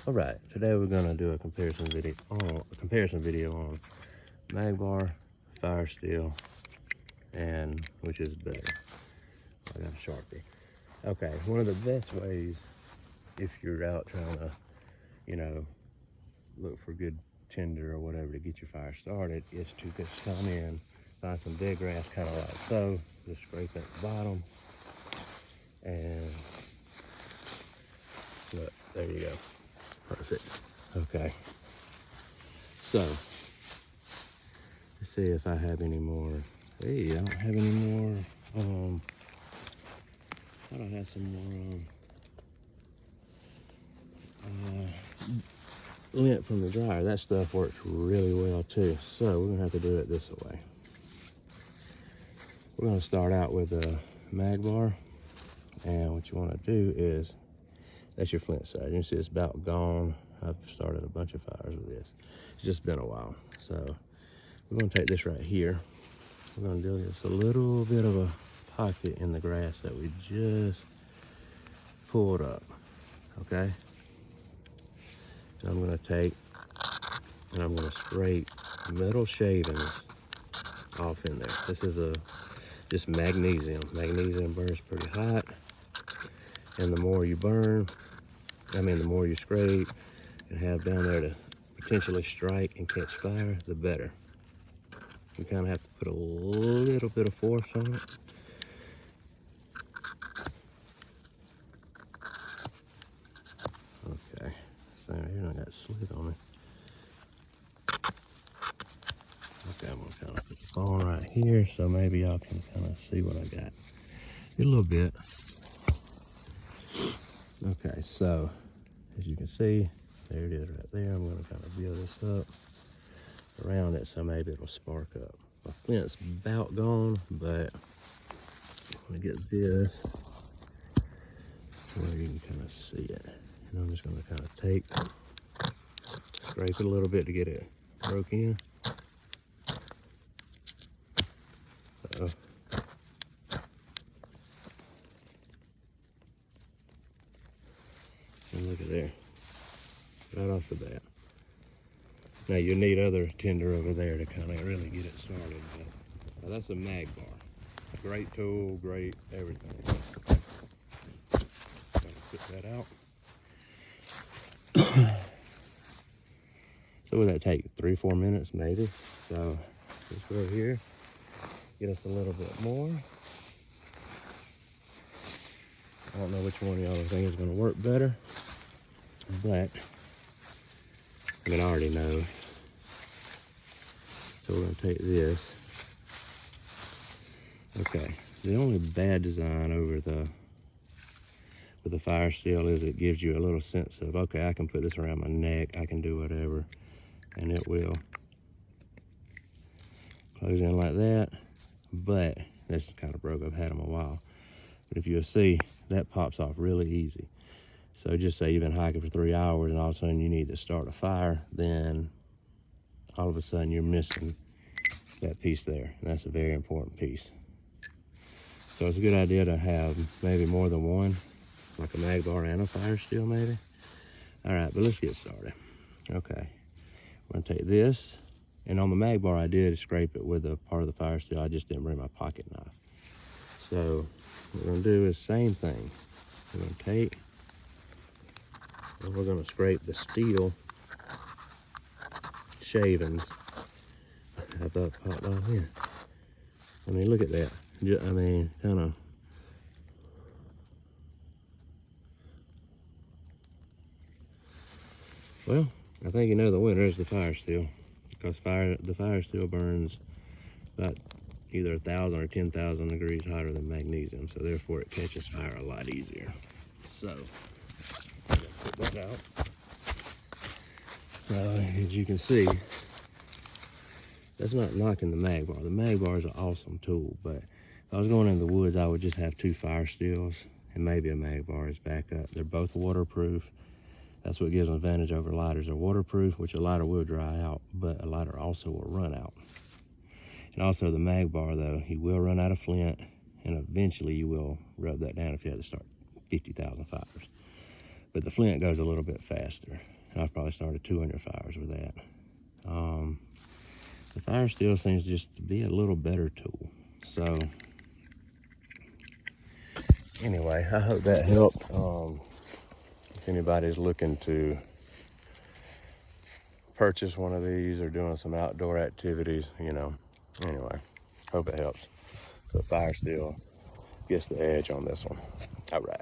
All right, today we're gonna do a comparison video on Magbar, FireSteel, and which is better. I got a Sharpie. Okay, one of the best ways if you're out trying to, look for good tinder or whatever to get your fire started is to just come in, find some dead grass, kind of like so. Just scrape at the bottom, and look, there you go. Perfect. Okay. So, let's see if I have any more. Hey, I don't have any more. I don't have some more lint from the dryer. That stuff works really well too. So we're gonna have to do it this way. We're gonna start out with a Magbar, and what you want to do is, that's your flint side. You can see it's about gone. I've started a bunch of fires with this. It's just been a while. So we're gonna take this right here. We're gonna do just a little bit of a pocket in the grass that we just pulled up, okay? And I'm gonna take, and I'm gonna scrape metal shavings off in there. This is just magnesium. Magnesium burns pretty hot, and the more you burn, the more you scrape and have down there to potentially strike and catch fire, the better. You kind of have to put a little bit of force on it. Okay, so here I got slit on it. Okay, I'm gonna kind of put the phone right here so maybe y'all can kind of see what I got. A little bit. Okay, so as you can see, there it is right there. I'm going to kind of build this up around it so maybe it'll spark up. My flint's about gone, but I'm going to get this where you can kind of see it. And I'm just going to kind of scrape it a little bit to get it broke in. Uh-oh. And look at there, right off the bat. Now you need other tinder over there to kind of really get it started. But that's a Magbar. Great tool, great everything. Gotta put that out. So would that take 3-4 minutes maybe? So let's go here, get us a little bit more. I don't know which one of y'all think is going to work better, but I already know. So we're going to take this. Okay, the only bad design with the FireSteel is it gives you a little sense of, okay, I can put this around my neck, I can do whatever, and it will close in like that. But that's kind of broke. I've had them a while. But if you'll see, that pops off really easy. So just say you've been hiking for 3 hours and all of a sudden you need to start a fire, then all of a sudden you're missing that piece there. And that's a very important piece. So it's a good idea to have maybe more than one, like a Magbar and a FireSteel maybe. All right, but let's get started. Okay, we're gonna take this, and on the Magbar I did scrape it with a part of the FireSteel. I just didn't bring my pocket knife. So what we're gonna do is same thing. We're gonna take, and we're gonna scrape the steel shavings. I thought popped off in. Look at that. Kind of. Well, I think you know the winner is the FireSteel, because the FireSteel burns about either 1,000 or 10,000 degrees hotter than magnesium, so therefore it catches fire a lot easier. So, I'm gonna put that out. So, as you can see, that's not knocking the Magbar. The Magbar is an awesome tool, but if I was going in the woods, I would just have 2 FireSteels and maybe a Magbar as backup. They're both waterproof. That's what gives them advantage over lighters. They're waterproof, which a lighter will dry out, but a lighter also will run out. And also the Magbar, though, you will run out of flint, and eventually you will rub that down if you have to start 50,000 fires. But the flint goes a little bit faster. I've probably started 200 fires with that. The FireSteel seems just to be a little better tool. So anyway, I hope that helped. If anybody's looking to purchase one of these or doing some outdoor activities, you know, anyway, hope it helps. But FireSteel gets the edge on this one. All right.